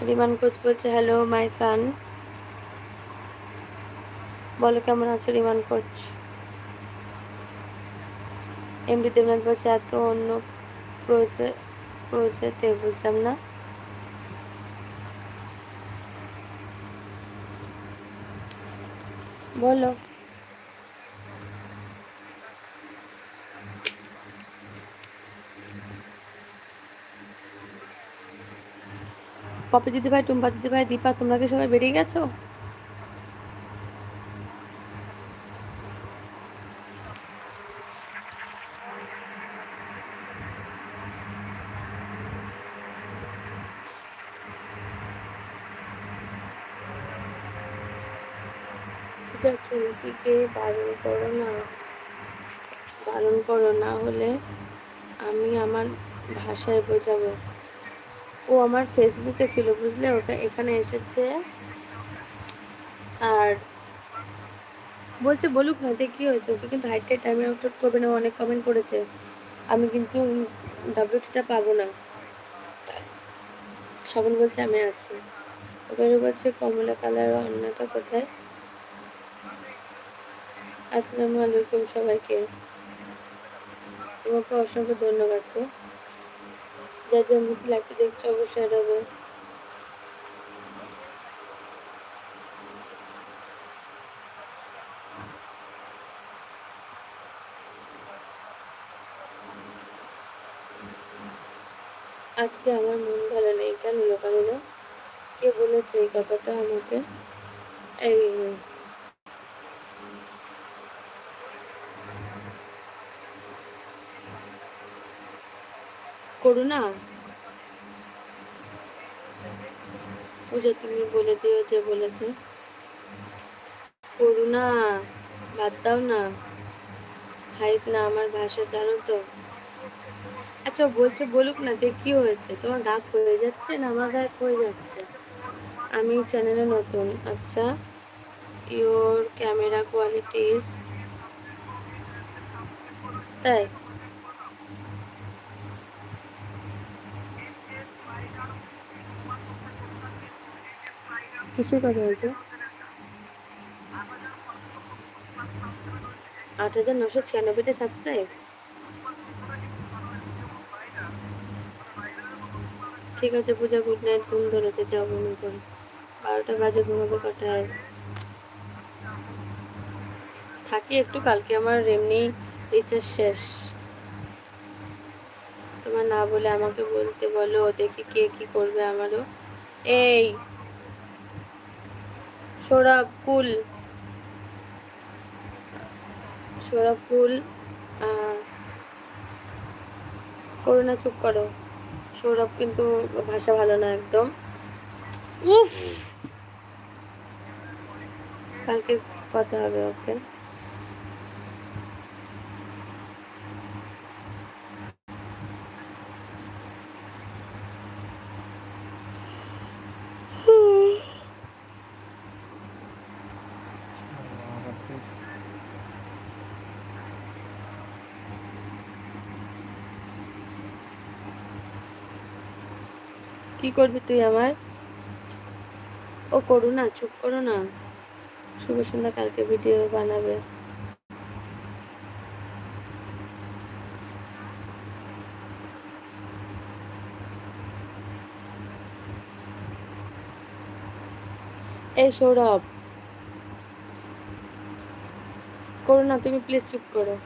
Riman coach বলছে hello my সান। বলো কেমন আছো রিমান কোচ। এমডি দেবনাথ বলছে এত অন্য প্রজেতে বুঝলাম না। বলো পপি দিদিভাই, টুম্পা দিদিভাই, দীপা, তোমরা কি সবাই বেরিয়ে গেছো? চুমকিকে বারণ করো না, বারণ করো, না হলে আমি আমার ভাষায় বোঝাবো। ও আমার ফেসবুকে ছিল বুঝলে, ওটা এখানে এসেছে আর বলছে বলুক না, দেখ কি হয়েছে। ওকে কিন্তু হাইটে টাইমে আউট করবে না, অনেক কমেন্ট করেছে। আমি কিন্তু ডাব্লিউটিটা পাবো না। সবন বলছে আমি আছি। ওখানে বলছে কমলা কালার অন্যটা কোথায়। আসসালামু আলাইকুম সবাইকে, তোমাকে অসংখ্য ধন্যবাদ তো। যা যা মুখে লাকি দেখছো অবশ্যই হবে। আজকে আমার মন ভালো নেই, কেন লোকালো? কে বলেছে এই কথাটা আমাকে? এই করুণা, পূজা তুমি বলে দিও যে বলেছে। করুণা বাদ দাও না, হাইট না আমার ভাষা জানো তো। আচ্ছা বলছে বলুক না, দেখ কি হয়েছে। তোমার রাগ হয়ে যাচ্ছে না আমার রাগ হয়ে যাচ্ছে? আমি চ্যানেলে নতুন। আচ্ছা, ইওর ক্যামেরা কোয়ালিটিস, তাই? কিসের কথা বলছো? 8,996টা সাবস্ক্রাইব। ঠিক আছে পূজা, গুড নাইট, ঘুম ধরেছে, যাও ঘুমিয়ে পড়ো। 12টা বাজে, ঘুমাবে কটায়? থাকি একটু, কালকে আমার এমনি রিচার্জ শেষ। তোমার না বলে আমাকে বলতে বলো, দেখি কে কি করবে আমারও। এই সৌরভ কুল, সৌরভ কুল, করোনা চুপ করো। সৌরভ কিন্তু ভাষা ভালো না একদম। উফ, কালকে কথা হবে ওকে। কি করবি তুই আমার? ও করুণা চুপ করো না। শুভ সন্ধ্যা, কালকে ভিডিও বানাবে। এই সৌরভ, করুণা তুমি প্লিজ চুপ করো।